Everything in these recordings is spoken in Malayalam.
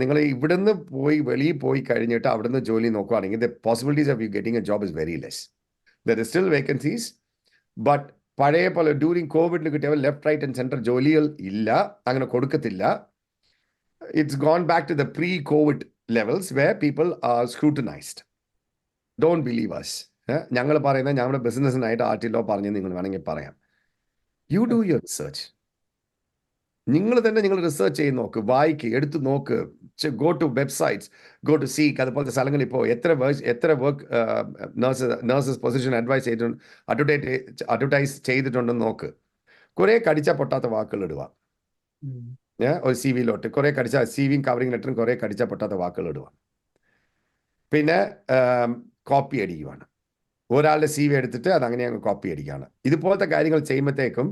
നിങ്ങൾ ഇവിടുന്ന് പോയി വെളിയിൽ പോയി കഴിഞ്ഞിട്ട് അവിടുന്ന് ജോലി നോക്കുകയാണെങ്കിൽ the possibilities of you getting A job is very less. There is still vacancies, but പഴയ പോലെ ഡ്യൂറിങ് കോവിഡിൽ കിട്ടിയ ലെഫ്റ്റ് റൈറ്റ് ആൻഡ് സെൻറ്റർ ജോലികൾ ഇല്ല, അങ്ങനെ കൊടുക്കത്തില്ല. It's gone back to the pre Covid levels where people are scrutinised. Don't believe us. ഞങ്ങൾ പറയുന്നത് ഞങ്ങളുടെ ബിസിനസ്സിനായിട്ട് ആർട്ടിലോ പറഞ്ഞ് നിങ്ങൾ വേണമെങ്കിൽ പറയാം. You do your research. നിങ്ങൾ തന്നെ നിങ്ങൾ റിസർച്ച് ചെയ്ത് നോക്ക്, വായിക്ക്, എടുത്ത് നോക്ക്, go to websites, go to seek. അതുപോലത്തെ സ്ഥലങ്ങളിൽ ഇപ്പോൾ എത്ര വർക്ക് നഴ്സസ് പൊസിഷൻ അഡ്വർടൈസ് ചെയ്തിട്ടുണ്ടെന്ന് നോക്ക്. കുറേ കടിച്ച പൊട്ടാത്ത വാക്കുകൾ ഇടുക. ഒരു സി വിയിലോട്ട് കുറേ കടിച്ച സിവിയും കവറിംഗ് ലെറ്ററും കുറേ കടിച്ച പൊട്ടാത്ത വാക്കുകൾ ഇടുക. പിന്നെ കോപ്പി അടിക്കുവാണ്. ഒരാളുടെ സി വി എടുത്തിട്ട് അതങ്ങനെ അങ്ങ് കോപ്പി അടിക്കുകയാണ്. ഇതുപോലത്തെ കാര്യങ്ങൾ ചെയ്യുമ്പോഴത്തേക്കും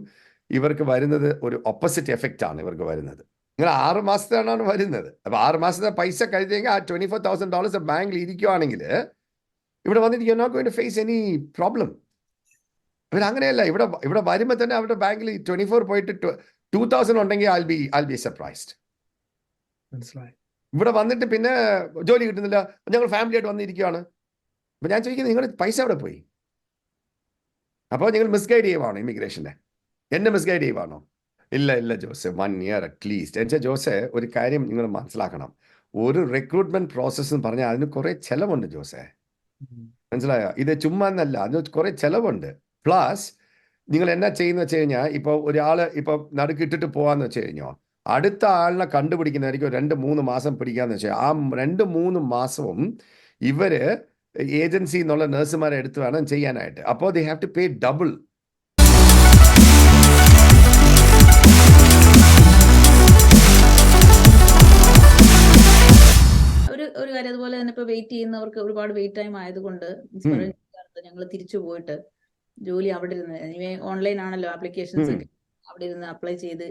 ഇവർക്ക് വരുന്നത് ഒരു ഓപ്പോസിറ്റ് എഫക്റ്റ് ആണ് ഇവർക്ക് വരുന്നത്. നിങ്ങൾ 6 മാസത്തിലാണ് വരുന്നത്. അപ്പോൾ 6 മാസത്തെ പൈസ കഴിഞ്ഞെങ്കിൽ ആ $24,000 ബാങ്കിൽ ഇരിക്കുവാണെങ്കിൽ ഇവിടെ വന്നിട്ട് you not going to face any problem. ഇവരങ്ങനെയല്ല. ഇവിടെ വരുമ്പോൾ തന്നെ അവരുടെ ബാങ്കിൽ 24 പോയിട്ട് 2,000 ഉണ്ടെങ്കിൽ I'll be surprised. ഇവിടെ വന്നിട്ട് പിന്നെ ജോലി കിട്ടുന്നില്ല, ഞങ്ങൾ ഫാമിലി ആയിട്ട് വന്നിരിക്കുകയാണ്. അപ്പം ഞാൻ ചോദിക്കുന്നത് നിങ്ങൾ പൈസ അവിടെ പോയി? അപ്പോൾ നിങ്ങൾ മിസ്ഗൈഡ് ചെയ്യുവാണോ ഇമിഗ്രേഷനെ? എന്നെ മിസ്ഗൈഡ് ചെയ്യുവാണോ? ഇല്ല ജോസ്, 1 year അറ്റ്ലീസ്റ്റ്. എന്നുവെച്ചാൽ ജോസെ ഒരു കാര്യം നിങ്ങൾ മനസ്സിലാക്കണം. ഒരു റിക്രൂട്ട്മെന്റ് പ്രോസസ്സ് എന്ന് പറഞ്ഞാൽ അതിന് കുറേ ചിലവുണ്ട് ജോസെ, മനസ്സിലായോ? ഇത് ചുമ്മാ എന്നല്ല, അതിന് കുറേ ചിലവുണ്ട്. പ്ലസ് നിങ്ങൾ എന്നാ ചെയ്യുന്ന വെച്ച് കഴിഞ്ഞാൽ ഇപ്പോൾ ഒരാൾ ഇപ്പോൾ നടുക്കിട്ടിട്ട് പോകാന്ന് വെച്ച് കഴിഞ്ഞോ, അടുത്ത ആളിനെ കണ്ടുപിടിക്കുന്നതായിരിക്കും 2-3 മാസം പിടിക്കാന്ന് വെച്ചാൽ ആ 2-3 മാസവും ഇവര് ഏജൻസി എന്നുള്ള നഴ്സുമാരെ എടുത്ത് വേണം ചെയ്യാനായിട്ട്. അപ്പോൾ they have to pay double. ഒരു കാര്യം അതുപോലെ തന്നെ ഇപ്പൊ വെയിറ്റ് ചെയ്യുന്നവർക്ക് ഒരുപാട് വെയിറ്റ് ടൈം ആയതുകൊണ്ട് ഞങ്ങൾ തിരിച്ചു പോയിട്ട് ജോലി അവിടെ ഇരുന്ന് ഓൺലൈൻ ആണല്ലോ ആപ്ലിക്കേഷൻസ് ഒക്കെ, അവിടെ ഇരുന്ന് അപ്ലൈ ചെയ്ത്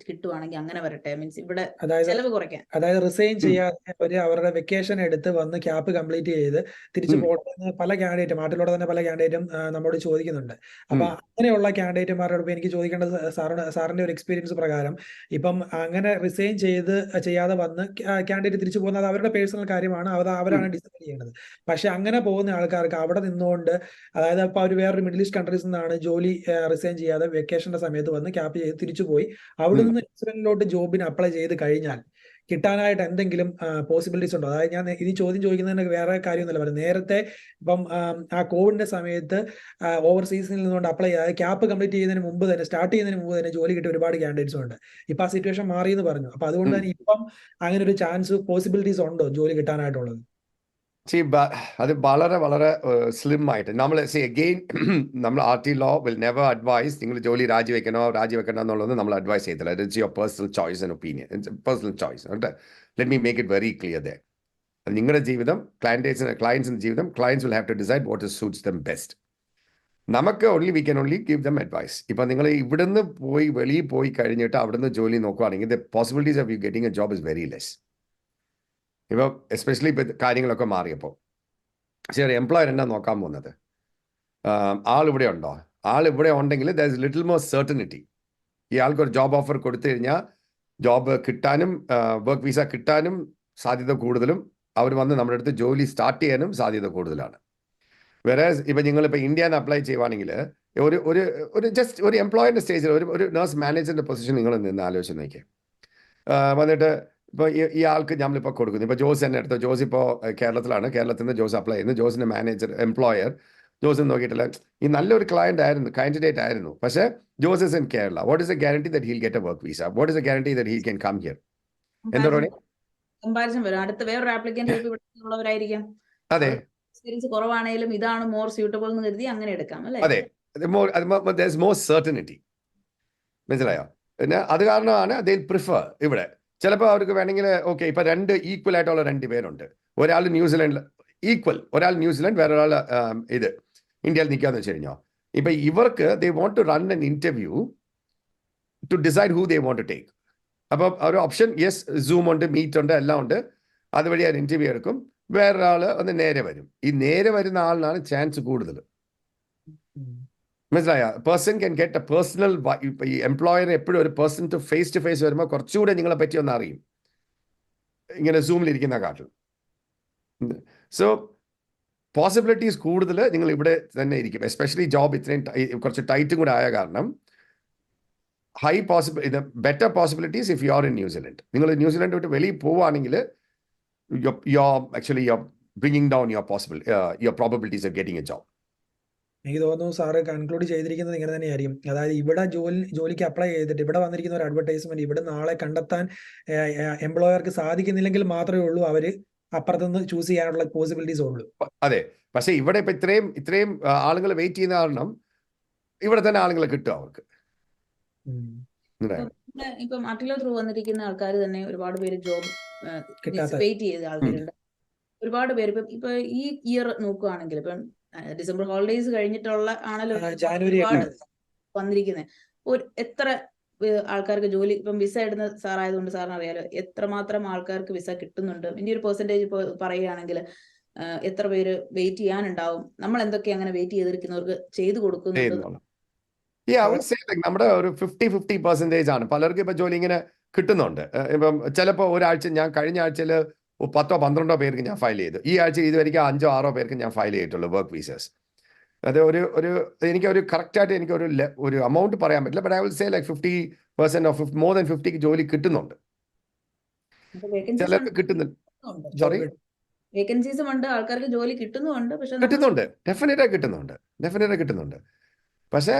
കിട്ടുവാണെങ്കിൽ അങ്ങനെ വരട്ടെ. മീൻസ് ഇവിടെ ചെലവ് കുറയ്ക്കാൻ. അതായത് റിസൈൻ ചെയ്യാതെ അവരുടെ വെക്കേഷൻ എടുത്ത് വന്ന് ക്യാപ്പ് കംപ്ലീറ്റ് ചെയ്ത് തിരിച്ചു പോകണമെന്ന് പല ക്യാൻഡിഡേറ്റും, നാട്ടിലൂടെ തന്നെ പല ക്യാൻഡിഡേറ്റും നമ്മോട് ചോദിക്കുന്നുണ്ട്. അപ്പൊ അങ്ങനെയുള്ള ക്യാൻഡിഡേറ്റുമാരോട് എനിക്ക് ചോദിക്കേണ്ടത്, സാറിന്റെ ഒരു എക്സ്പീരിയൻസ് പ്രകാരം ഇപ്പം അങ്ങനെ റിസൈൻ ചെയ്യാതെ വന്ന് ക്യാൻഡിഡേറ്റ് തിരിച്ചു പോകുന്നത് അവരുടെ പേഴ്സണൽ കാര്യമാണ്, അവരാണ് ഡിസൈഡ് ചെയ്യേണ്ടത്. പക്ഷെ അങ്ങനെ പോകുന്ന ആൾക്കാർക്ക് അവിടെ നിന്നുകൊണ്ട്, അതായത് ഇപ്പൊ അവർ വേറൊരു മിഡിൽ ഈസ്റ്റ് കൺട്രീസിൽ നിന്നാണ് ജോലി റിസൈൻ ചെയ്യാതെ വെക്കേഷന്റെ സമയത്ത് വന്ന് ക്യാപ്പ് ചെയ്ത് തിരിച്ചു പോയി അവിടെ നിന്ന് ഇൻസിഡന്റിലോട്ട് ജോബിന് അപ്ലൈ ചെയ്ത് കഴിഞ്ഞാൽ കിട്ടാനായിട്ട് എന്തെങ്കിലും പോസിബിലിറ്റീസ് ഉണ്ടോ? അതായത് ഞാൻ ഈ ചോദ്യം ചോദിക്കുന്നതിന് വേറെ കാര്യമൊന്നുമല്ല പറയുന്നത്. നേരത്തെ ഇപ്പം ആ കോവിഡിന്റെ സമയത്ത് ഓവർസീസിൽ നിന്നുകൊണ്ട് അപ്ലൈ ചെയ്യാതെ ക്യാപ്പ് കംപ്ലീറ്റ് ചെയ്യുന്നതിന് മുമ്പ് തന്നെ, സ്റ്റാർട്ട് ചെയ്യുന്നതിന് മുമ്പ് തന്നെ ജോലി കിട്ടിയ ഒരുപാട് ക്യാൻഡിഡേറ്റ്സ് ഉണ്ട്. ഇപ്പൊ ആ സിറ്റുവേഷൻ മാറി എന്ന് പറഞ്ഞു. അപ്പൊ അതുകൊണ്ട് തന്നെ ഇപ്പം അങ്ങനെ ഒരു ചാൻസ്, പോസിബിലിറ്റീസ് ഉണ്ടോ ജോലി കിട്ടാനായിട്ടുള്ളത്? അത് വളരെ വളരെ സ്ലിം ആയിട്ട് നമ്മൾ അഗെയിൻ നമ്മൾ RT law will never advise നിങ്ങൾ ജോലി രാജിവെക്കണോ എന്നുള്ളത് നമ്മൾ അഡ്വൈസ് ചെയ്തില്ല. It's your personal choice and opinion, personal choice. Let me make it very clear ദേ. നിങ്ങളുടെ ജീവിതം, ക്ലയൻസിന്റെ ജീവിതം, clients will have to decide what suits them best. നമുക്ക് we can only give them advice. ഇപ്പം നിങ്ങൾ ഇവിടുന്ന് പോയി വെളിയിൽ പോയി കഴിഞ്ഞിട്ട് അവിടുന്ന് ജോലി നോക്കുകയാണെങ്കിൽ the possibilities of you getting A job is very less. ഇപ്പോൾ എസ്പെഷ്യലി ഇപ്പോൾ കാര്യങ്ങളൊക്കെ മാറിയപ്പോൾ ശരി, എംപ്ലോയർ എന്നാ നോക്കാൻ പോകുന്നത്? ആളിവിടെ ഉണ്ടോ? ആളിവിടെ ഉണ്ടെങ്കിൽ there is little more certainty. ഈ ആൾക്ക് ഒരു ജോബ് ഓഫർ കൊടുത്തു കഴിഞ്ഞാൽ ജോബ് കിട്ടാനും വർക്ക് വിസ കിട്ടാനും സാധ്യത കൂടുതലും, അവർ വന്ന് നമ്മുടെ അടുത്ത് ജോലി സ്റ്റാർട്ട് ചെയ്യാനും സാധ്യത കൂടുതലാണ്. വേറെ ഇപ്പം നിങ്ങളിപ്പോൾ ഇന്ത്യയിൽ അപ്ലൈ ചെയ്യുവാണെങ്കിൽ ഒരു ജസ്റ്റ് ഒരു എംപ്ലോയറിൻ്റെ സ്റ്റേജിൽ ഒരു നഴ്സ് മാനേജറിൻ്റെ പൊസിഷൻ നിങ്ങൾ നിന്ന് ആലോചിച്ച് നോക്കിയേ. വന്നിട്ട് ഇപ്പോൾ ഈ ആൾക്ക് നമ്മളിപ്പോൾ കൊടുക്കുന്നു. ഇപ്പോൾ ജോസ് തന്നെ എടുത്തോ. ജോസ് ഇപ്പോൾ കേരളത്തിൽ നിന്ന് ജോസ് അപ്ലൈ ചെയ്യുന്നു. ജോസിൻ്റെ എംപ്ലോയർ ജോസ് നോക്കിയിട്ടില്ല, ഈ നല്ലൊരു കാൻഡിഡേറ്റ് ആയിരുന്നു, പക്ഷേ Jose is in Kerala. What is a guarantee that he'll get a work visa? What is a guarantee that he can come here? എന്താ പറയുക? കമ്പാരിസൺ വരും. അടുത്ത വേറൊരു ആപ്ലിക്കന്റ് ഉള്ളവരായിരിക്കാം, അതെ, എക്സ്പീരിയൻസ് കുറവാണെങ്കിലും ഇതാണ് മോർ സ്യൂട്ടബിൾ എന്ന് കരുതി അങ്ങനെ എടുക്കാം, അല്ലേ? അതെ, മോർ സെർട്ടനിറ്റി. മനസ്സിലായോ? പിന്നെ അത് കാരണമാണ് ദേ പ്രിഫർ. ഇവിടെ ചിലപ്പോൾ അവർക്ക് വേണമെങ്കിൽ ഓക്കെ, ഇപ്പം 2 ഈക്വൽ ആയിട്ടുള്ള 2 പേരുണ്ട്. ഒരാൾ ന്യൂസിലാൻഡിൽ ഈക്വൽ, ഒരാൾ ന്യൂസിലാൻഡ്, വേറൊരാൾ ഇന്ത്യയിൽ നിൽക്കാന്ന് വെച്ച് കഴിഞ്ഞാൽ, ഇപ്പം ഇവർക്ക് they want to run an interview to decide who they want to take. അപ്പം ഒരു ഓപ്ഷൻ യെസ്, സൂം ഉണ്ട്, മീറ്റ് ഉണ്ട്, എല്ലാം ഉണ്ട്. അതുവഴി അവർ ഇന്റർവ്യൂ എടുക്കും. വേറൊരാൾ ഒന്ന് നേരെ വരും. ഈ നേരെ വരുന്ന ആളിനാണ് ചാൻസ് കൂടുതൽ. മനസ്സിലായ? Person can get A personal. ഈ എംപ്ലോയർ എപ്പോഴും ഒരു പേഴ്സൺ ടു ഫേസ് വരുമ്പോൾ കുറച്ചുകൂടെ നിങ്ങളെ പറ്റി ഒന്ന് അറിയും. ഇങ്ങനെ സൂമിലിരിക്കുന്ന കാട്ടിൽ. സോ പോസിബിലിറ്റീസ് കൂടുതൽ നിങ്ങൾ ഇവിടെ തന്നെ ഇരിക്കും. എസ്പെഷ്യലി ജോബ് ഇത്രയും കുറച്ച് ടൈറ്റും കൂടെ ആയ കാരണം better possibilities if you are in New Zealand. നിങ്ങൾ ന്യൂസിലൻഡ് വിട്ട് വെളിയിൽ പോവുകയാണെങ്കിൽ you are bringing down your probabilities of getting a job. എനിക്ക് തോന്നുന്നു സാറ് കൺക്ലൂഡ് ചെയ്തിരിക്കുന്നത് ഇങ്ങനെ തന്നെയായിരിക്കും. അതായത് ഇവിടെ ജോലിക്ക് അപ്ലൈ ചെയ്തിട്ട് ഇവിടെ വന്നിരിക്കുന്ന ഒരു അഡ്വർടൈസ്മെന്റ് ഇവിടെ നാളെ കണ്ടെത്താൻ എംപ്ലോയർക്ക് സാധിക്കുന്നില്ലെങ്കിൽ മാത്രമേ ഉള്ളൂ അവര് അപ്പുറത്തുനിന്ന് ചൂസ് ചെയ്യാനുള്ള പോസിബിലിറ്റീസ് ഉള്ളൂ. അതെ, പക്ഷെ ഇവിടെ ഇപ്പൊ ഇത്രയും ആളുകൾ വെയിറ്റ് ചെയ്യുന്ന കാരണം ഇവിടെ തന്നെ ആളുകളെ കിട്ടും അവർക്ക്. ഇപ്പൊ ആർട്ടിലോ ത്രൂ വന്നിരിക്കുന്ന ആൾക്കാർ തന്നെ ഒരുപാട് പേര് ജോബ് വെയിറ്റ് ചെയ്ത ആൾക്കാരുണ്ട്. ഒരുപാട് പേര് ഇപ്പൊ ഈ ഇയർ നോക്കുകയാണെങ്കിൽ ഇപ്പം ഡിസംബർ ഹോളിഡേസ് കഴിഞ്ഞിട്ടുള്ള ആണല്ലോ ജാനുവരി വന്നിരിക്കുന്നത്. എത്ര ആൾക്കാർക്ക് ജോലി ഇപ്പം വിസ ഇടുന്ന സാറായതുകൊണ്ട് സാറിന് അറിയാലോ എത്രമാത്രം ആൾക്കാർക്ക് വിസ കിട്ടുന്നുണ്ട്. ഇതിന്റെ ഒരു പെർസെന്റേജ് ഇപ്പൊ പറയുകയാണെങ്കിൽ എത്ര പേര് വെയിറ്റ് ചെയ്യാനുണ്ടാവും. നമ്മൾ എന്തൊക്കെ അങ്ങനെ വെയിറ്റ് ചെയ്തിരിക്കുന്നവർക്ക് ചെയ്തു കൊടുക്കുന്നുണ്ട്. നമ്മുടെ ഒരു 50% ആണ്. പലർക്കും ഇപ്പൊ ജോലി ഇങ്ങനെ കിട്ടുന്നുണ്ട്. ഇപ്പം ചിലപ്പോൾ ഒരാഴ്ച ഞാൻ കഴിഞ്ഞ ആഴ്ചയിൽ 10-12 പേർക്ക് ഞാൻ ഫയൽ ചെയ്തു. ഈ ആഴ്ച ഇതുവരെയ്ക്ക് 5-6 പേർക്ക് ഞാൻ ഫയൽ ചെയ്തിട്ടുള്ളൂ വർക്ക് വീസസ്. അത് എനിക്കൊരു കറക്റ്റായിട്ട് ഒരു എമൗണ്ട് പറയാൻ പറ്റില്ല. But I will say like 50% of more than 50 ജോലി കിട്ടുന്നുണ്ട്. ചിലർക്ക് കിട്ടുന്നുണ്ട്. സോറി, വേക്കൻസീസും ഉണ്ട്, ആൾക്കാർക്ക് ജോലി കിട്ടുന്നുണ്ട്. പക്ഷെ കിട്ടുന്നുണ്ട്, ഡെഫിനറ്റായി കിട്ടുന്നുണ്ട്. പക്ഷേ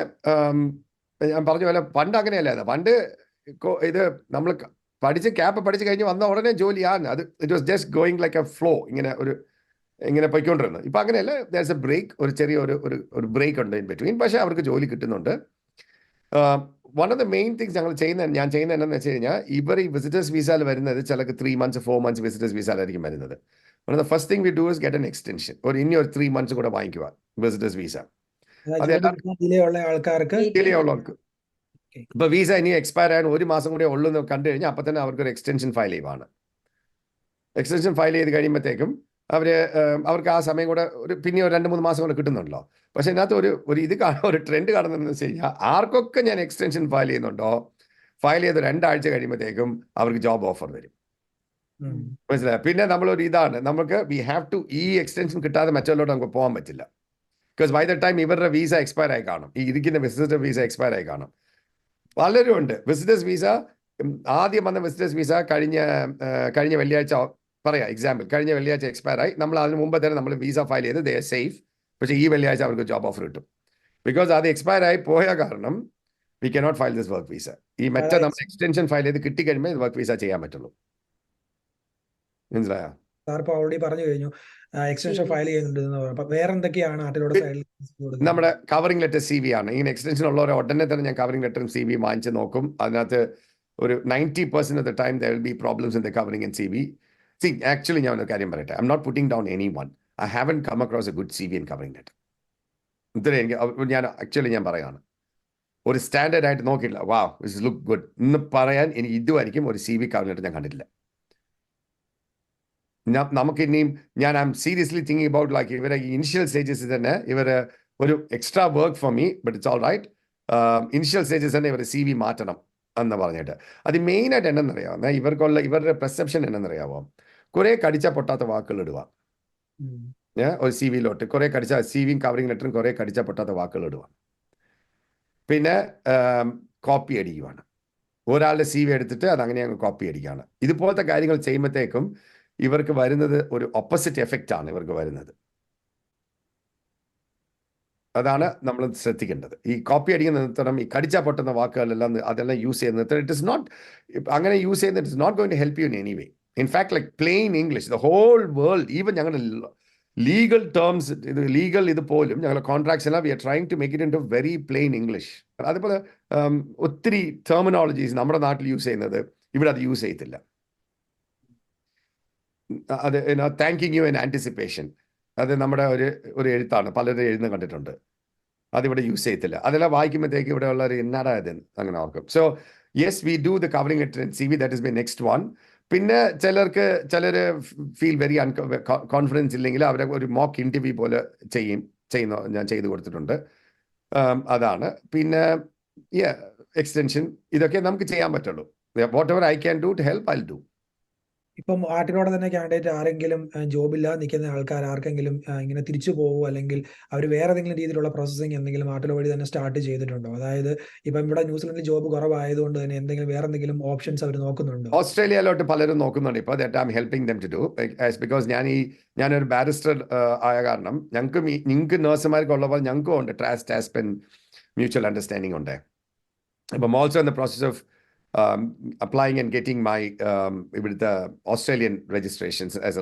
ഞാൻ പറഞ്ഞ പോലെ പണ്ട് അങ്ങനെയല്ലായിരുന്നു. പണ്ട് ഇത് നമ്മൾ ക്യാപ്പ് പഠിച്ച് കഴിഞ്ഞ് വന്ന ഉടനെ ജോലിയാണ്. അത് it was just going like A flow, ഇങ്ങനെ പോയിക്കൊണ്ടിരുന്നത്. ഇപ്പം അങ്ങനെയല്ല. ദെയർസ് എ ബ്രേക്ക്, ഒരു ചെറിയ ഒരു ബ്രേക്ക് ഉണ്ട് ഇൻ ബിറ്റ്വീൻ. പക്ഷേ അവർക്ക് ജോലി കിട്ടുന്നുണ്ട്. One of the main things ഞാൻ ചെയ്യുന്നത് എന്താണെന്ന് വെച്ച് കഴിഞ്ഞാൽ, ഇവർ ഈ വിസിറ്റേഴ്സ് വിസയിൽ വരുന്നത് ചിലക്ക് 3 months 4 months വിസിറ്റേഴ്സ് വിസയിലായിരിക്കും വരുന്നത്. One of the first thing we do is get an extension. ഇനി ഒരു 3 months കൂടെ വാങ്ങിക്കുക വിസിറ്റേഴ്സ് വിസ. ഉള്ളവർക്ക് ഇപ്പൊ വിസ ഇനി എക്സ്പയർ ആയാലും 1 മാസം കൂടെ ഉള്ളൂ എന്ന് കണ്ടു കഴിഞ്ഞാൽ അപ്പൊ തന്നെ അവർക്ക് ഒരു എക്സ്റ്റൻഷൻ ഫയൽ ചെയ്യുവാണ്. എക്സ്റ്റൻഷൻ ഫയൽ ചെയ്ത് കഴിയുമ്പോഴത്തേക്കും അവർക്ക് ആ സമയം കൂടെ പിന്നെ ഒരു 2-3 മാസം കൂടെ കിട്ടുന്നുണ്ടല്ലോ. പക്ഷെ ഇതിനകത്ത് ഒരു ട്രെൻഡ് കാണുന്നതെന്ന് വെച്ച് കഴിഞ്ഞാൽ, ആർക്കൊക്കെ ഞാൻ എക്സ്റ്റൻഷൻ ഫയൽ ചെയ്യുന്നുണ്ടോ, ഫയൽ ചെയ്ത് 2 ആഴ്ച കഴിയുമ്പോഴത്തേക്കും അവർക്ക് ജോബ് ഓഫർ വരും. മനസ്സിലായോ? പിന്നെ നമുക്ക് വി ഹാവ് ടു ഈ എക്സ്റ്റൻഷൻ കിട്ടാതെ മറ്റുള്ളവരോട് നമുക്ക് പോകാൻ പറ്റില്ല. ബിക്കോസ് ബൈ ദ ടൈം ഇവരുടെ വിസ എക്സ്പയർ ആയി കാണും. ഈ ഇരിക്കുന്ന വിസിറ്റർ വിസ എക്സ്പയർ ആയി കാണും. പലരും ഉണ്ട് വിസിറ്റേഴ്സ് വിസ. ആദ്യം വന്ന വിസിറ്റേഴ്സ് വിസ കഴിഞ്ഞ വെള്ളിയാഴ്ച പറയാം എക്സാമ്പിൾ, കഴിഞ്ഞ വെള്ളിയാഴ്ച എക്സ്പയർ ആയി. നമ്മൾ അതിന് മുമ്പ് തന്നെ നമ്മൾ വിസ ഫയൽ ചെയ്ത് ദേ ആർ സേഫ്. പക്ഷേ ഈ വെള്ളിയാഴ്ച അവർക്ക് ജോബ് ഓഫർ കിട്ടും. ബിക്കോസ് അത് എക്സ്പയർ ആയി പോയ കാരണം we cannot file this work visa. ഈ നമ്മൾ എക്സ്റ്റൻഷൻ ഫയൽ ചെയ്ത് കിട്ടിക്കഴിയുമ്പോൾ വർക്ക് വിസ ചെയ്യാൻ പറ്റുള്ളൂ. മനസ്സിലായോ? സാർ ഇപ്പോൾ ഓൾറെഡി പറഞ്ഞു കഴിഞ്ഞു എക്സ്റ്റൻഷൻ ഫയൽ ചെയ്യുന്നുണ്ടെന്ന് പറഞ്ഞു. അപ്പൊ വേറെ എന്തൊക്കെയാണ് ആർട്ടിലോയുടെ സൈഡിൽ? നമ്മുടെ കവറിംഗ് ലെറ്റർ CV ആണ്. ഇങ്ങനെ എക്സ്റ്റൻഷൻ ഉള്ളവരെ ഉടനെ തന്നെ ഞാൻ കവറിംഗ് ലെറ്ററും CV വാങ്ങിച്ച് നോക്കും. അതിനകത്ത് ഒരു 90% of the time there will be problems in the covering and CV. Actually ഞാൻ ഒരു കാര്യം പറയട്ടെ, I'm not putting down anyone. I haven't come across a good CV and covering letter. ഞാൻ പറയാണ്, ഒരു സ്റ്റാൻഡേർഡ് ആയിട്ട് നോക്കിയില്ല, വാവ് ദിസ് ലുക്ക് ഗുഡ് എന്ന് പറയാൻ എനിക്ക് ഇതുവരെയും ഒരു CV കവറിംഗ് ലെറ്റർ ഞാൻ കണ്ടിട്ടില്ല. നമുക്കിനിയും I'm seriously thinking about like ഇവരെ ഇനിഷ്യൽ സ്റ്റേജസ് തന്നെ ഒരു extra work for me, but it's all right. Initial stages തന്നെ ഇവരുടെ CV മാറ്റണം എന്ന് പറഞ്ഞിട്ട്. അത് മെയിനായിട്ട് എന്നറിയാമോ, ഇവരുടെ പെർസെപ്ഷൻ എന്നറിയാമോ, കുറെ കടിച്ച പൊട്ടാത്ത വാക്കുകൾ ഇടുക. ഒരു CV-ലോട്ട് കുറെ കടിച്ച CVയും കവറിംഗ് ലെറ്ററും കുറെ കടിച്ച പൊട്ടാത്ത വാക്കുകൾ ഇടുക. പിന്നെ കോപ്പി അടിക്കുവാണ്. ഒരാളുടെ CV എടുത്തിട്ട് അതങ്ങനെ അങ്ങ് കോപ്പി അടിക്കുകയാണ്. ഇതുപോലത്തെ കാര്യങ്ങൾ ചെയ്യുമ്പോഴത്തേക്കും ഇവർക്ക് വരുന്നത് ഒരു ഓപ്പോസിറ്റ് എഫക്റ്റ് ആണ് ഇവർക്ക് വരുന്നത്. അതാണ് നമ്മൾ ശ്രദ്ധിക്കേണ്ടത്. ഈ കോപ്പി അടിക്കുന്ന നിർത്തണം. ഈ കടിച്ചാൽ പൊട്ടുന്ന വാക്കുകളെല്ലാം അതെല്ലാം യൂസ് ചെയ്യുന്ന നിർത്തണം. ഇറ്റ് ഇസ് നോട്ട് അങ്ങനെ യൂസ് ചെയ്യുന്നത് it is not going to help you in any way. In fact like plain English the whole world, even ഞങ്ങളുടെ ലീഗൽ ടേംസ് ഇത് പോലും ഞങ്ങളുടെ കോൺട്രാക്ട്സ് എല്ലാം we are trying to make it into very plain English. അതുപോലെ ഒത്തിരി ടെർമിനോളജീസ് നമ്മുടെ നാട്ടിൽ യൂസ് ചെയ്യുന്നത് ഇവിടെ അത് യൂസ് ചെയ്യത്തില്ല. അത് താങ്കിങ് യു ഇൻ ആൻറ്റിസിപ്പേഷൻ, അത് നമ്മുടെ ഒരു എഴുത്താണ്, പലരും എഴുതുന്ന കണ്ടിട്ടുണ്ട്. അതിവിടെ യൂസ് ചെയ്യത്തില്ല. അതെല്ലാം വായിക്കുമ്പോഴത്തേക്ക് ഇവിടെ ഉള്ളവർ എന്നാടാ ഇത് അങ്ങനെ ഓർക്കും. So yes, we do the covering letter and CV, that is my next one. പിന്നെ ചിലർ ഫീൽ വെരി കോൺഫിഡൻസ് ഇല്ലെങ്കിൽ അവരെ ഒരു മോക്ക് ഇൻ്റർവ്യൂ പോലെ ഞാൻ ചെയ്തു കൊടുത്തിട്ടുണ്ട്. അതാണ്. പിന്നെ എക്സ്റ്റൻഷൻ, ഇതൊക്കെ നമുക്ക് ചെയ്യാൻ പറ്റുള്ളൂ. Whatever I can do to help I will do. ഇപ്പം നാട്ടിലൂടെ തന്നെ കാൻഡിഡേറ്റ് ആരെങ്കിലും ജോബില്ലാതെ നിൽക്കുന്ന ആൾക്കാർ ആർക്കെങ്കിലും ഇങ്ങനെ തിരിച്ചു പോകുമോ, അല്ലെങ്കിൽ അവർ വേറെ ഏതെങ്കിലും രീതിയിലുള്ള പ്രോസസ്സിങ് എന്തെങ്കിലും നാട്ടിൽ വഴി തന്നെ സ്റ്റാർട്ട് ചെയ്തിട്ടുണ്ടോ? അതായത് ഇപ്പം ഇവിടെ ന്യൂസിലൻഡിൽ ജോബ് കുറവായതുകൊണ്ട് തന്നെ വേറെ എന്തെങ്കിലും ഓപ്ഷൻസ് അവർ നോക്കുന്നുണ്ടോ? ഓസ്ട്രേലിയയിലോട്ട് പലരും നോക്കുന്നുണ്ട് ഇപ്പോൾ. That I'm helping them to do because ഞാനൊരു ബാരിസ്റ്റർ ആയ കാരണം നിങ്ങൾക്ക് നഴ്സുമാർക്കുള്ള പോലെ ഞങ്ങൾക്കും ഉണ്ട് ടാസ്പെൻ മ്യൂച്വൽ അണ്ടർസ്റ്റാൻഡിംഗ് ഉണ്ട്. I'm also in the process of applying and getting my with the Australian registrations as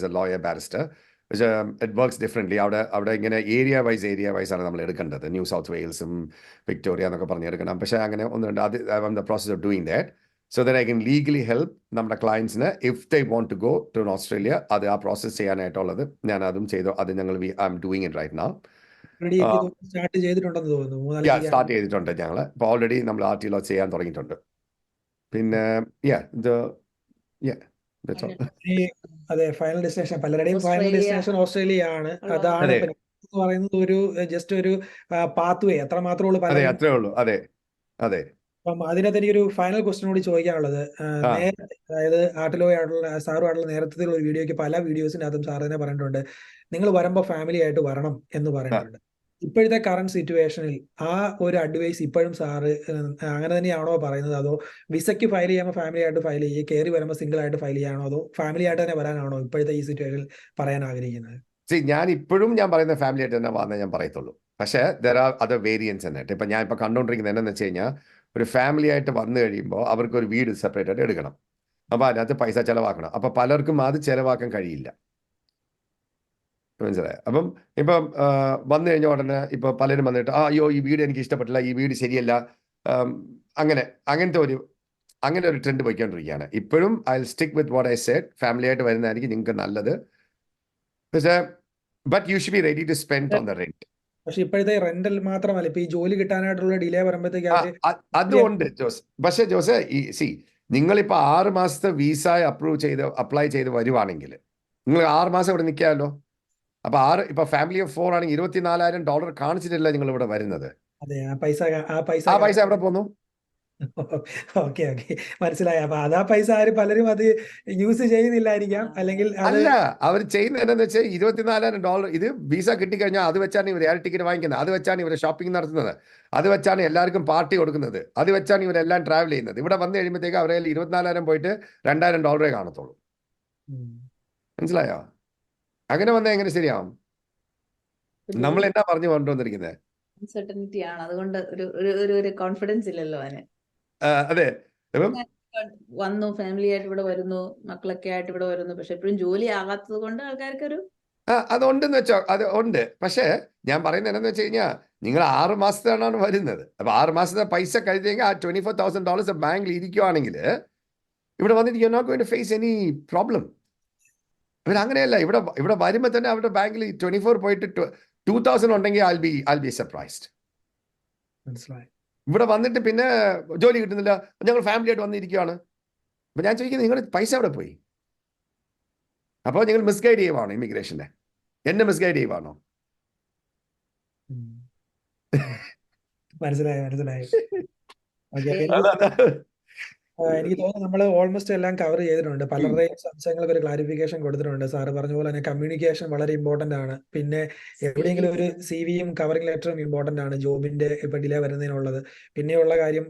a lawyer barrister, which it works differently. അവിടെ ഇങ്ങനെ ഏരിയ വൈസ് ആണ് നമ്മൾ എടുക്കേണ്ടത്. ന്യൂ സൗത്ത് വെയിൽസും വിക്ടോറിയ എന്നൊക്കെ പറഞ്ഞെടുക്കണം. പക്ഷേ അങ്ങനെ ഒന്നുണ്ട്. അത് I am the process of doing that so that I can legally help നമ്മുടെ ക്ലയൻസിന് if they want to go to Australia. അത് ആ പ്രോസസ് ചെയ്യാനായിട്ടുള്ളത് ഞാൻ അതും ചെയ്തു. അത് ഞങ്ങൾ I am doing it right now. Start ചെയ്തിട്ടുണ്ടെന്ന് തോന്നുന്നു. സ്റ്റാർട്ട് ചെയ്തിട്ടുണ്ട് ഞങ്ങൾ. ഇപ്പോൾ ഓൾറെഡി നമ്മൾ RT law ചെയ്യാൻ തുടങ്ങിയിട്ടുണ്ട്. പിന്നെ അതെ, ഫൈനൽ ഡെസ്റ്റിനേഷൻ പലരുടെയും ഫൈനൽ ഡെസ്റ്റിനേഷൻ ഓസ്ട്രേലിയ ആണ്. അതാണ് പറയുന്നത് ഒരു ജസ്റ്റ് ഒരു പാത്ത് വേ അത്ര മാത്രമേ ഉള്ളൂ. അത്രേ ഉള്ളൂ. അതെ. അപ്പം അതിനകത്ത് എനിക്കൊരു ഫൈനൽ ക്വസ്റ്റ്യൻ കൂടി ചോദിക്കാനുള്ളത്, നേരത്തെ അതായത് ആട്ടിലോയായിട്ടുള്ള സാറുമായിട്ടുള്ള നേരത്തെ ഒരു വീഡിയോയ്ക്ക് പല വീഡിയോസിനകത്തും സാർ തന്നെ പറഞ്ഞിട്ടുണ്ട് നിങ്ങൾ വരുമ്പോൾ ഫാമിലി ആയിട്ട് വരണം എന്ന് പറയുന്നുണ്ട്. ഇപ്പോഴത്തെ കറന്റ് സിറ്റുവേഷനിൽ ആ ഒരു അഡ്വൈസ് ഇപ്പോഴും സാറ് അങ്ങനെ തന്നെയാണോ പറയുന്നത്, അതോ വിസയ്ക്ക് ഫയൽ ചെയ്യുമ്പോൾ ഫാമിലി ആയിട്ട് ഫയൽ ചെയ്യുക, കയറി വരുമ്പോൾ സിംഗിൾ ആയിട്ട് ഫയൽ ചെയ്യാണോ, അതോ ഫാമിലി ആയിട്ട് തന്നെ വരാനാണോ ഇപ്പോഴത്തെ ഈ സിറ്റുവേഷനിൽ പറയാൻ ആഗ്രഹിക്കുന്നത്? ഞാൻ പറയുന്ന ഫാമിലി ആയിട്ട് തന്നെ വന്നേ ഞാൻ പറയത്തുള്ളൂ. പക്ഷേ ദർ ആർ അതർ വേരിയൻസ് എന്നിട്ട് ഇപ്പം ഞാൻ കണ്ടുകൊണ്ടിരിക്കുന്നത് എന്താണെന്ന് വെച്ച് കഴിഞ്ഞാൽ, ഒരു ഫാമിലി ആയിട്ട് വന്നു കഴിയുമ്പോൾ അവർക്ക് ഒരു വീട് സെപ്പറേറ്റ് ആയിട്ട് എടുക്കണം. അപ്പോൾ അതിനകത്ത് പൈസ ചിലവാക്കണം. അപ്പോൾ പലർക്കും അത് ചിലവാക്കാൻ കഴിയില്ല. മനസ്സിലായോ? അപ്പം ഇപ്പം വന്നു കഴിഞ്ഞ ഉടനെ ഇപ്പോൾ പലരും വന്നിട്ട് അയ്യോ ഈ വീട് എനിക്ക് ഇഷ്ടപ്പെട്ടില്ല, ഈ വീട് ശരിയല്ല, അങ്ങനെ ഒരു ട്രെൻഡ് പോയിക്കൊണ്ടിരിക്കുകയാണ്. ഇപ്പോഴും I will stick with what I said. Family ആയിട്ട് വരുന്നതായിരിക്കും നിങ്ങൾക്ക് നല്ലത്. പക്ഷേ but you should be ready to spend on the rent. പക്ഷെ ഇപ്പോഴത്തെ റെന്റൽ മാത്രമല്ല, ഇപ്പൊ ഈ ജോലി കിട്ടാനായിട്ടുള്ള ഡിലേ വരുമ്പോഴത്തേക്ക് അതുകൊണ്ട് പക്ഷേ ജോസ് നിങ്ങളിപ്പോൾ 6 മാസത്തെ വിസ അപ്ലൈ ചെയ്ത് വരുവാണെങ്കിൽ നിങ്ങൾ 6 മാസം ഇവിടെ നിൽക്കാമല്ലോ. അപ്പൊ ഇപ്പൊ ഫാമിലി ഓഫ് 4 ആണെങ്കിൽ $24,000 കാണിച്ചിട്ടില്ല നിങ്ങൾ ഇവിടെ വരുന്നത്. അതെ, ആ പൈസ എവിടെ പോന്നു? ഓക്കെ മനസ്സിലായി. അപ്പൊ പൈസ പലരും അത് യൂസ് ചെയ്യുന്നില്ലായിരിക്കാം, അല്ലെങ്കിൽ അല്ല അവർ ചെയ്യുന്നത് എന്താണെന്ന് വെച്ചാൽ $24,000 ഇത് വിസ കിട്ടിക്കഴിഞ്ഞാൽ അത് വെച്ചാണ് ഇവർ എയർ ടിക്കറ്റ് വാങ്ങിക്കുന്നത്, അത് വെച്ചാണ് ഇവർ ഷോപ്പിംഗ് നടത്തുന്നത്, അത് വെച്ചാണ് എല്ലാവർക്കും പാർട്ടി കൊടുക്കുന്നത്, അത് വെച്ചാണ് ഇവരെല്ലാം ട്രാവൽ ചെയ്യുന്നത്. ഇവിടെ വന്നു കഴിയുമ്പോഴത്തേക്ക് അവരെ 24,000 പോയിട്ട് $2,000 കാണത്തുള്ളൂ. മനസ്സിലായോ? അങ്ങനെ വന്നാൽ എങ്ങനെ ശരിയാവും? നമ്മൾ എന്നാ പറഞ്ഞു കൊണ്ടുവന്നിരിക്കുന്നത്? അൺസർട്ടനിറ്റി ആണ്. അതുകൊണ്ട് ഒരു കോൺഫിഡൻസ് ഇല്ലല്ലോ അതിന്. അതെ, വന്നു ഫാമിലി ആയിട്ട് ഇവിടെ വരുന്നു, മക്കളൊക്കെ ആയിട്ട് ഇവിടെ വരുന്നു, പക്ഷെ എപ്പോഴും ജോലി ആകാത്തത് കൊണ്ട് ആൾക്കാർക്കൊരു അതുണ്ടെന്ന് വെച്ചോ, അത് ഉണ്ട്. പക്ഷേ ഞാൻ പറയുന്നത് എന്താണെന്ന് വെച്ച് കഴിഞ്ഞാൽ, നിങ്ങൾ 6 മാസത്തിനാണ് വരുന്നത്. അപ്പൊ 6 മാസത്തെ പൈസ കഴിഞ്ഞെങ്കിൽ ആ $24,000 ബാങ്കിൽ ഇരിക്കുവാണെങ്കിൽ ഇവിടെ വന്നിട്ട് you are not going to face any problem. ഇവരങ്ങനെയല്ല. ഇവിടെ വരുമ്പോൾ തന്നെ അവരുടെ ബാങ്കിൽ 24 പോയിട്ട് 2,000 ഉണ്ടെങ്കിൽ ഐ ബി സർപ്രൈസ്ഡ്. മനസ്സിലായി. ഇവിടെ വന്നിട്ട് പിന്നെ ജോലി കിട്ടുന്നില്ല, ഞങ്ങൾ ഫാമിലി ആയിട്ട് വന്നിരിക്കുകയാണ്. അപ്പൊ ഞാൻ ചോദിക്കുന്നത്, നിങ്ങൾ പൈസ എവിടെ പോയി? അപ്പോൾ നിങ്ങൾ മിസ്ഗൈഡ് ചെയ്യുവാണോ ഇമിഗ്രേഷനെ? എന്നെ മിസ്ഗൈഡ് ചെയ്യുവാണോ? മനസ്സിലായി. എനിക്ക് തോന്നുന്നു നമ്മൾ ഓൾമോസ്റ്റ് എല്ലാം കവർ ചെയ്തിട്ടുണ്ട്. പലരുടെയും സംശയങ്ങൾക്ക് ഒരു ക്ലാരിഫിക്കേഷൻ കൊടുത്തിട്ടുണ്ട്. സാറ് പറഞ്ഞ പോലെ തന്നെ കമ്മ്യൂണിക്കേഷൻ വളരെ ഇമ്പോർട്ടന്റ് ആണ്. പിന്നെ എവിടെയെങ്കിലും ഒരു CV-യും കവറിംഗ് ലെറ്ററും ഇമ്പോർട്ടന്റ് ആണ് ജോബിന്റെ ഇപ്പൊ ഡിലേ വരുന്നതിനുള്ളത്. പിന്നെയുള്ള കാര്യം,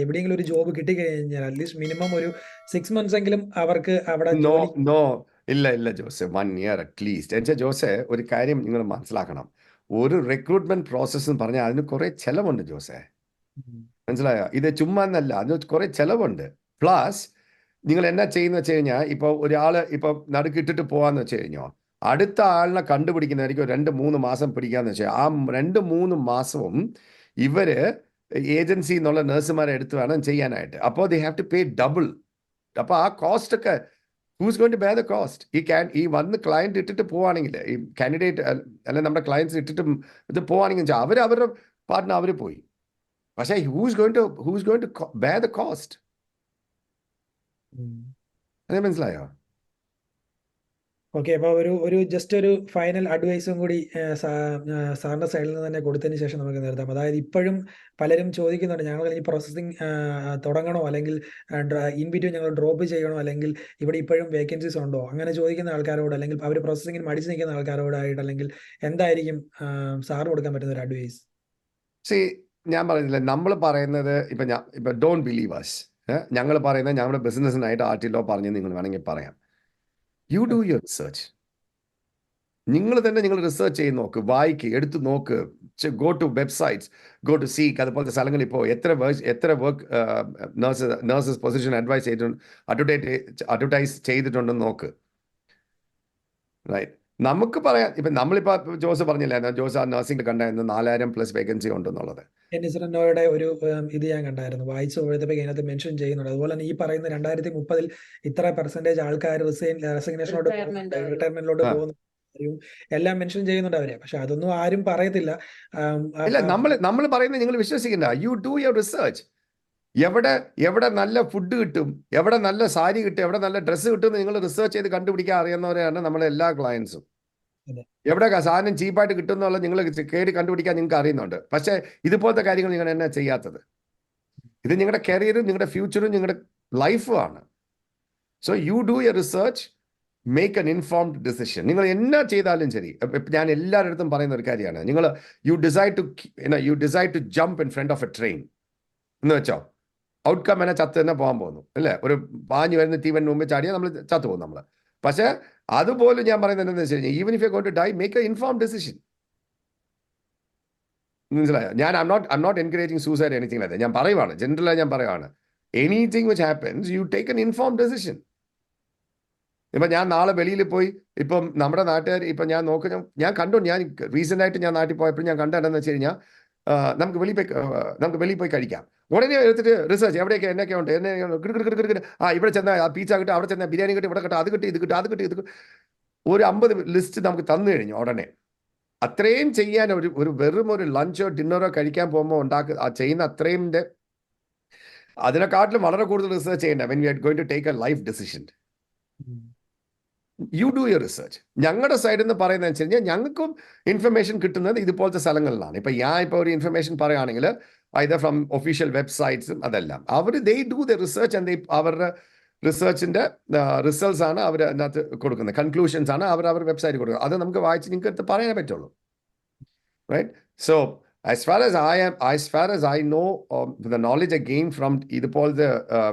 എവിടെയെങ്കിലും ഒരു ജോബ് കിട്ടിക്കഴിഞ്ഞാൽ അറ്റ്ലീസ്റ്റ് മിനിമം ഒരു 6 months എങ്കിലും അവർക്ക് അവിടെ ഇല്ല ജോസെ, 1 year അറ്റ്ലീസ്റ്റ്. എന്നുവെച്ചാൽ ജോസെ, ഒരു കാര്യം നിങ്ങൾ മനസ്സിലാക്കണം. ഒരു റിക്രൂട്ട്മെന്റ് പ്രോസസ് എന്ന് പറഞ്ഞാൽ അതിന് കുറെ ചെലവുണ്ട് ജോസെ. മനസ്സിലായോ? ഇത് ചുമ്മാ എന്നല്ല, അതിന് കുറെ ചെലവുണ്ട്. പ്ലസ് നിങ്ങൾ എന്നാ ചെയ്യുന്ന വെച്ച് കഴിഞ്ഞാൽ, ഇപ്പോൾ ഒരാള് ഇപ്പൊ നടുക്കിട്ടിട്ട് പോവാന്ന് വെച്ച് കഴിഞ്ഞോ, അടുത്ത ആളിനെ കണ്ടുപിടിക്കുന്നതായിരിക്കും 2-3 മാസം പിടിക്കാന്ന് വെച്ചാൽ, ആ 2-3 മാസവും ഇവര് ഏജൻസി എന്നുള്ള നഴ്സുമാരെ എടുത്ത് വേണം ചെയ്യാനായിട്ട്. അപ്പോൾ they have to pay double. അപ്പൊ ആ കോസ്റ്റ് ഒക്കെ who's going to bear the cost? ഈ വന്ന് ക്ലയന്റ് ഇട്ടിട്ട് പോവാണെങ്കിൽ, ഈ കാൻഡിഡേറ്റ് അല്ലെങ്കിൽ നമ്മുടെ ക്ലയൻസ് ഇട്ടിട്ട് ഇത് പോവാണെങ്കിൽ അവരുടെ പാർട്ട്ണർ അവർ പോയി. പക്ഷേ who's going to bear the cost? അതേ മനസ്സിലായോ? ഓക്കെ, അപ്പോൾ ജസ്റ്റ് ഒരു ഫൈനൽ അഡ്വൈസും കൂടി സാറിന്റെ സൈഡിൽ നിന്ന് തന്നെ കൊടുത്തതിന് ശേഷം നമുക്ക് നിർത്താം. അതായത് ഇപ്പോഴും പലരും ചോദിക്കുന്നുണ്ട്, ഞങ്ങൾ ഈ പ്രോസസ്സിംഗ് തുടങ്ങണോ, അല്ലെങ്കിൽ ഇൻ ബിറ്റ്വീൻ ഞങ്ങൾ ഡ്രോപ്പ് ചെയ്യണോ, അല്ലെങ്കിൽ ഇവിടെ ഇപ്പോഴും വേക്കൻസീസ് ഉണ്ടോ, അങ്ങനെ ചോദിക്കുന്ന ആൾക്കാരോട്, അല്ലെങ്കിൽ അവർ പ്രോസസ്സിങ്ങിന് മടിച്ചു നിൽക്കുന്ന ആൾക്കാരോടായിട്ട്, അല്ലെങ്കിൽ എന്തായിരിക്കും സാറിന് കൊടുക്കാൻ പറ്റുന്ന ഒരു അഡ്വൈസ്? ഞാൻ പറയുന്നില്ല, നമ്മൾ പറയുന്നത് ഇപ്പൊ ഡോണ്ട് ബിലീവ് അസ്. ഞങ്ങൾ പറയുന്നത് ഞങ്ങളുടെ ബിസിനസ്സിനായിട്ട് ആർട്ടിലോ പറഞ്ഞ് നിങ്ങൾ വേണമെങ്കിൽ പറയാം. You do your research. നിങ്ങൾ റിസർച്ച് ചെയ്ത് നോക്ക്, വായിക്ക്, എടുത്ത് നോക്ക്, go to websites, go to seek. അതുപോലത്തെ സ്ഥലങ്ങളിൽ ഇപ്പോൾ എത്ര വർക്ക് നഴ്സസ് പൊസിഷൻ അഡ്വർടൈസ് ചെയ്തിട്ടുണ്ടെന്ന് നോക്ക്. റൈറ്റ്. നമുക്ക് പറയാം, നമ്മളിപ്പോ ജോസ് പറഞ്ഞില്ല, ജോസ് ആ നഴ്സിംഗ് കണ്ടായിരുന്നു 4000+ വേക്കൻസി ഉണ്ടെന്നുള്ളത്. നോയുടെ ഒരു ഇത് ഞാൻ കണ്ടായിരുന്നു, വായിച്ചു പോയപ്പോൾ അതിനകത്ത് മെൻഷൻ ചെയ്യുന്നുണ്ട്. അതുപോലെ തന്നെ ഈ പറയുന്ന 2030 ഇത്ര പെർസെന്റേജ് ആൾക്കാർ റിട്ടയർമെന്റിലോട്ട് പോകുന്ന എല്ലാം മെൻഷൻ ചെയ്യുന്നുണ്ട് അവരെ. പക്ഷെ അതൊന്നും ആരും പറയത്തില്ല. ഇല്ല, നമ്മൾ പറയുന്നത് നിങ്ങൾ വിശ്വസിക്കണ്ട. You do your research. എവിടെ നല്ല ഫുഡ് കിട്ടും, എവിടെ നല്ല സാരി കിട്ടും, എവിടെ നല്ല ഡ്രസ്സ് കിട്ടും എന്ന് നിങ്ങൾ റിസർച്ച് ചെയ്ത് കണ്ടുപിടിക്കാൻ അറിയുന്നവരെയാണ് നമ്മളെ എല്ലാ ക്ലയൻസും. എവിടെ സാധനം ചീപ്പായിട്ട് കിട്ടും എന്നുള്ള നിങ്ങൾ കേടി കണ്ടുപിടിക്കാൻ നിങ്ങൾക്ക് അറിയുന്നുണ്ട്. പക്ഷേ ഇതുപോലത്തെ കാര്യങ്ങൾ നിങ്ങൾ എന്നാ ചെയ്യാത്തത്? ഇത് നിങ്ങളുടെ കരിയറും നിങ്ങളുടെ ഫ്യൂച്ചറും നിങ്ങളുടെ ലൈഫും ആണ്. So you do your research, make an informed decision. നിങ്ങൾ എന്നാ ചെയ്താലും ശരി, ഞാൻ എല്ലാവരുടെ അടുത്തും പറയുന്ന ഒരു കാര്യമാണ്, നിങ്ങൾ you decide to jump in front of a train എന്ന് വെച്ചോ, ഔട്ട്കം എന്നെ ചത്ത് തന്നെ പോകാൻ പോകുന്നു അല്ലേ? ഒരു പാഞ്ഞു വരുന്ന തീവന് മുമ്പ് ചാടിയാൽ നമ്മൾ ചത്തു പോകും നമ്മൾ. പക്ഷേ അതുപോലും ഞാൻ പറയുന്നത് എന്താണെന്ന് വെച്ച് കഴിഞ്ഞാൽ, even if you going to die, make a informed decision. മനസ്സിലായോ? ഞാൻ I'm not encouraging suicide anything like that. ഞാൻ പറയുവാണ്, ജനറലായി ഞാൻ പറയുവാണ്, anything which happens you take an informed decision. ഇപ്പം ഞാൻ നാളെ വെളിയിൽ പോയി, ഇപ്പം നമ്മുടെ നാട്ടുകാർ, ഇപ്പം ഞാൻ കണ്ടു, ഞാൻ റീസെൻ്റ് ആയിട്ട് ഞാൻ നാട്ടിൽ പോയപ്പോൾ ഞാൻ കണ്ടെന്ന് വെച്ച് കഴിഞ്ഞാൽ, നമുക്ക് വെളിയിൽ പോയി കഴിക്കാം. ഉടനെ എടുത്തിട്ട് റിസർച്ച് എവിടെയൊക്കെ എന്നൊക്കെ ഉണ്ട്, ഇവിടെ ചെന്നാൽ പിസ്സ കിട്ടും, അവിടെ ചെന്നാൽ ബിരിയാണി കിട്ടും, ഇവിടെ കിട്ടും, അത് കിട്ടി, ഇത് കിട്ടും, അത് കിട്ടി, ഇത് ഒരു 50 ലിസ്റ്റ് നമുക്ക് തന്നു കഴിഞ്ഞു ഉടനെ. അത്രയും ചെയ്യാൻ വെറും ഒരു ലഞ്ചോ ഡിന്നറോ കഴിക്കാൻ പോകുമ്പോൾ ചെയ്യുന്ന അത്രയും അതിനെക്കാട്ടിലും വളരെ കൂടുതൽ റിസർച്ച് ചെയ്യേണ്ട when you are going to take a life decision. You do your research. ഞങ്ങളുടെ സൈഡിൽ നിന്ന് പറയുന്നത് വെച്ച് കഴിഞ്ഞാൽ, ഞങ്ങൾക്കും ഇൻഫർമേഷൻ കിട്ടുന്നത് ഇതുപോലത്തെ സ്ഥലങ്ങളിലാണ്. ഞാൻ ഒരു ഇൻഫർമേഷൻ പറയുകയാണെങ്കിൽ either ഫ്രം ഒഫീഷ്യൽ വെബ്സൈറ്റ്സും അതെല്ലാം they do the research and അവരുടെ റിസർച്ചിന്റെ റിസൾട്ട്സ് ആണ് അവർ അതിനകത്ത് കൊടുക്കുന്നത്, കൺക്ലൂഷൻസ് ആണ് അവർ വെബ്സൈറ്റ് കൊടുക്കുന്നത്. അത് നമുക്ക് വായിച്ച് നിങ്ങൾക്ക് അടുത്ത് പറയാനേ പറ്റുള്ളൂ. Right. So as far as I know, the knowledge I gained from ഇതുപോലത്തെ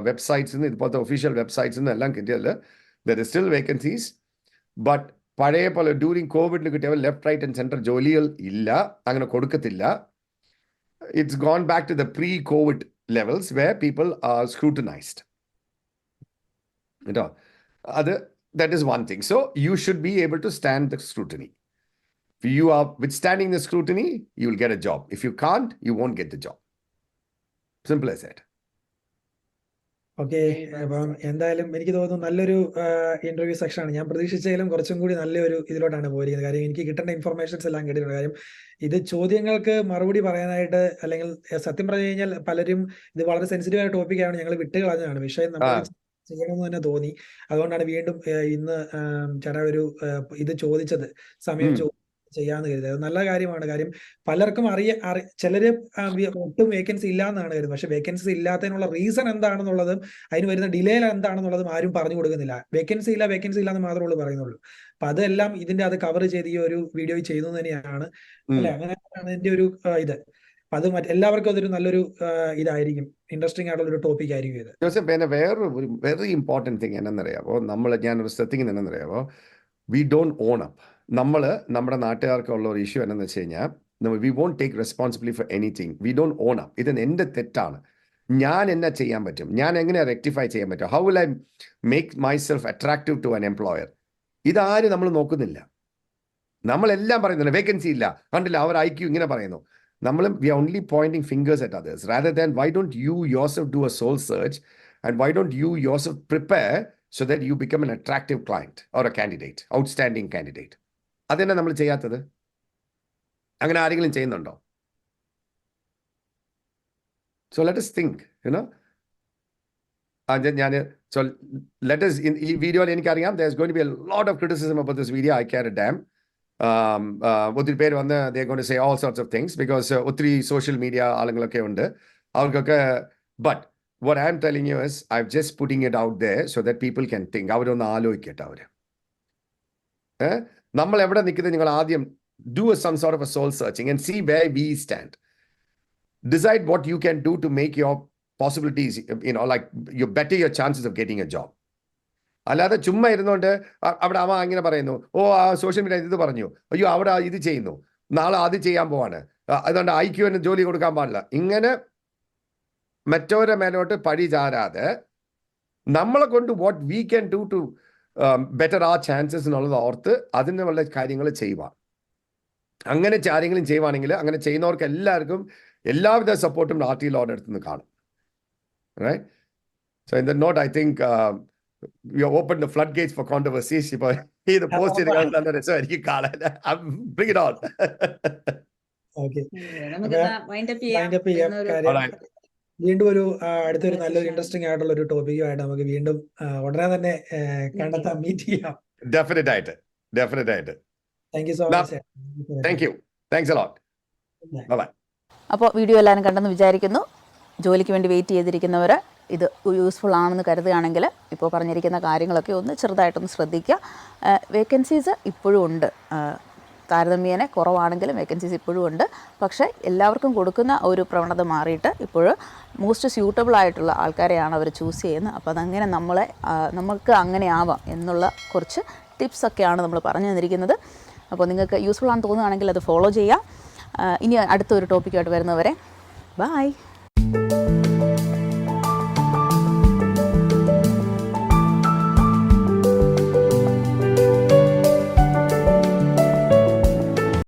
വെബ്സൈറ്റ്സ്, ഇതുപോലത്തെ ഒഫീഷ്യൽ വെബ്സൈറ്റ്സ് എല്ലാം കിട്ടിയാൽ there is still vacancies. But പഴയ പോലെ ഡ്യൂറിങ് കോവിഡിൽ കിട്ടിയവർ ലെഫ്റ്റ് റൈറ്റ് ആൻഡ് സെൻട്രൽ ജോലികൾ ഇല്ല, അങ്ങനെ കൊടുക്കത്തില്ല. It's gone back to the pre Covid levels where people are scrutinised. കേട്ടോ, that is one thing. So you should be able to stand the scrutiny. If you are withstanding the scrutiny, you will get a job. If you can't, you won't get the job. Simple as that. Okay, അപ്പം എന്തായാലും എനിക്ക് തോന്നുന്നു നല്ലൊരു ഇന്റർവ്യൂ സെക്ഷനാണ്. ഞാൻ പ്രതീക്ഷിച്ചതിലും കുറച്ചും കൂടി നല്ലൊരു ഇതിലോട്ടാണ് പോയിരിക്കുന്നത്. കാര്യം എനിക്ക് കിട്ടേണ്ട ഇൻഫർമേഷൻസ് എല്ലാം കിട്ടിയിട്ടുണ്ട്. കാര്യം ഇത് ചോദ്യങ്ങൾക്ക് മറുപടി പറയാനായിട്ട്, അല്ലെങ്കിൽ സത്യം പറഞ്ഞു കഴിഞ്ഞാൽ പലരും ഇത് വളരെ സെൻസിറ്റീവ് ആയ ടോപ്പിക്കാണ്, ഞങ്ങൾ വിട്ടുകളഞ്ഞതാണ് വിഷയം, നമ്മൾ ചെയ്യണമെന്ന് തന്നെ തോന്നി. അതുകൊണ്ടാണ് വീണ്ടും ഇന്ന് ചേട്ടാ ഒരു ഇത് ചോദിച്ചത്, സമയം ചെയ്യാന്ന് കരുതി. അത് നല്ല കാര്യമാണ്. കാര്യം പലർക്കും ചിലര് ഒട്ടും വേക്കൻസി ഇല്ലാന്നാണ് കരുതുന്നത്. പക്ഷെ വേക്കൻസി ഇല്ലാത്തതിനുള്ള റീസൺ എന്താണെന്നുള്ളതും അതിന് വരുന്ന ഡിലേ എന്താണെന്നുള്ളതും ആരും പറഞ്ഞു കൊടുക്കുന്നില്ല. വേക്കൻസി ഇല്ല എന്ന് മാത്രമേ ഉള്ളൂ പറയുന്നുള്ളൂ. അപ്പൊ അതെല്ലാം അത് കവർ ചെയ്ത് ഈ ഒരു വീഡിയോ ചെയ്യുന്നത് തന്നെയാണ് അല്ലെ? അങ്ങനെയാണ് എന്റെ ഒരു ഇത്. അപ്പൊ അത് എല്ലാവർക്കും അതൊരു നല്ലൊരു ഇതായിരിക്കും, ഇൻട്രസ്റ്റിംഗ് ആയിട്ടുള്ള ഒരു ടോപ്പിക് ആയിരിക്കും ഇത്. ജോസഫ്, പിന്നെ വേറൊരു വെരി ഇമ്പോർട്ടൻറ്റ് തിങ് എന്നറിയാമോ, ഞാനൊരു ശ്രദ്ധിക്കുന്നത് എന്നറിയാമോ, വി ഡോണ്ട് ഓൺ അപ്പ്. നമ്മുടെ നാട്ടുകാർക്കുള്ള ഒരു ഇഷ്യൂ എന്നു വെച്ച് കഴിഞ്ഞാൽ, we won't take responsibility for anything. We don't own up. ഇത് എൻ്റെ തെറ്റാണ്, ഞാൻ എന്നാ ചെയ്യാൻ പറ്റും, ഞാൻ എങ്ങനെ റെക്ടിഫൈ ചെയ്യാൻ പറ്റും, how will I make myself attractive to an employer. ഇതാരും നമ്മൾ നോക്കുന്നില്ല. നമ്മളെല്ലാം പറയുന്നുണ്ട് വേക്കൻസി ഇല്ല, കണ്ടില്ല അവർ IQ ഇങ്ങനെ പറയുന്നു. we are only pointing fingers at others rather than why don't you yourself do a soul search, and why don't you yourself prepare so that you become an attractive client or a candidate, outstanding candidate. അതെന്നെ നമ്മൾ ചെയ്യാത്തത്? അങ്ങനെ ആരെങ്കിലും ചെയ്യുന്നുണ്ടോ? So let us think, So let us in ഈ വീഡിയോയിൽ എനിക്കറിയാം there's going to be a lot of criticism about this video. I care a damn. ഒത്തിരി പേര് വന്ന് they're going to say all sorts of things because ഒത്തിരി സോഷ്യൽ മീഡിയ ആളുകളൊക്കെ ഉണ്ട് അവർക്കൊക്കെ. But what I'm telling you is I'm just putting it out there so that people can think. അവരൊന്ന് ആലോചിക്കട്ടെ അവര്. നമ്മൾ എവിടെ നിൽക്കുന്നത് നിങ്ങൾ ആദ്യം do some sort of a soul searching and see where we stand. Decide what you can do to make your possibilities, like you better your chances of getting a job. അല്ലാതെ ചുമ്മാ ഇരുന്നുകൊണ്ട് അവിടെ അവൻ അങ്ങനെ പറയുന്നു, ഓ ആ സോഷ്യൽ മീഡിയ ഇത് പറഞ്ഞു, അയ്യോ അവിടെ ഇത് ചെയ്യുന്നു, നാളെ അത് ചെയ്യാൻ പോവാണ്, അതുകൊണ്ട് ഐക്യുവിന് ജോലി കൊടുക്കാൻ പാടില്ല. ഇങ്ങനെ മറ്റവരുടെ മേലോട്ട് പഴി ചാരാതെ നമ്മളെ കൊണ്ട് what we can do to better ആ ചാൻസസ് എന്നുള്ളത് ഓർത്ത് അതിനുള്ള കാര്യങ്ങൾ ചെയ്യുക. അങ്ങനെ കാര്യങ്ങളും ചെയ്യുവാണെങ്കിൽ അങ്ങനെ ചെയ്യുന്നവർക്ക് എല്ലാവർക്കും എല്ലാവിധ സപ്പോർട്ടും RT Lawയുടെ അടുത്ത് നിന്ന് കാണും. Right? So in that note, I think we have opened the floodgates for controversies. ഇപ്പോൾ ഇത് പോസ്റ്റ് ചെയ്ത് നല്ല രസമായിരിക്കും കാണാൻ. Bring it on. ഓക്കെ, നമുക്ക് വൈൻഡ് അപ്പ് വൈൻഡ് അപ്പ് ചെയ്യാം. കാര്യം വീണ്ടും ഒരു അടുത്തൊരു നല്ലൊരു ഇൻട്രസ്റ്റിംഗ് ആയിട്ടുള്ള ഒരു ടോപ്പിക്കുമായിട്ട് നമുക്ക് വീണ്ടും ഉടനെ തന്നെ കണ്ടെത്താൻ മീറ്റ് ചെയ്യാം. Definite ആയിട്ട്. Thank you so much. Thank you. Thanks a lot. Bye-bye. അപ്പോൾ വീഡിയോ എല്ലാവരും കണ്ടെന്ന് വിചാരിക്കുന്നു. ജോലിക്ക് വേണ്ടി വെയിറ്റ് ചെയ്തിരിക്കുന്നവർ ഇത് യൂസ്ഫുൾ ആണെന്ന് കരുതുകയാണെങ്കിൽ ഇപ്പോൾ പറഞ്ഞിരിക്കുന്ന കാര്യങ്ങളൊക്കെ ഒന്ന് ചെറുതായിട്ടൊന്ന് ശ്രദ്ധിക്കുക. വേക്കൻസീസ് ഇപ്പോഴും ഉണ്ട്, താരതമ്യേന കുറവാണെങ്കിലും വേക്കൻസീസ് ഇപ്പോഴും ഉണ്ട്. പക്ഷേ എല്ലാവർക്കും കൊടുക്കുന്ന ഒരു പ്രവണത മാറിയിട്ട് ഇപ്പോൾ മോസ്റ്റ് സ്യൂട്ടബിൾ ആയിട്ടുള്ള ആൾക്കാരെയാണ് അവർ ചൂസ് ചെയ്യുന്നത്. അപ്പോൾ അതങ്ങനെ നമുക്ക് അങ്ങനെ ആവാം എന്നുള്ള കുറച്ച് ടിപ്സൊക്കെയാണ് നമ്മൾ പറഞ്ഞു തന്നിരിക്കുന്നത്. അപ്പോൾ നിങ്ങൾക്ക് യൂസ്ഫുൾ ആണെന്ന് തോന്നുകയാണെങ്കിൽ അത് ഫോളോ ചെയ്യാം. ഇനി അടുത്തൊരു ടോപ്പിക്കായിട്ട് വരുന്നവരെ ബൈ.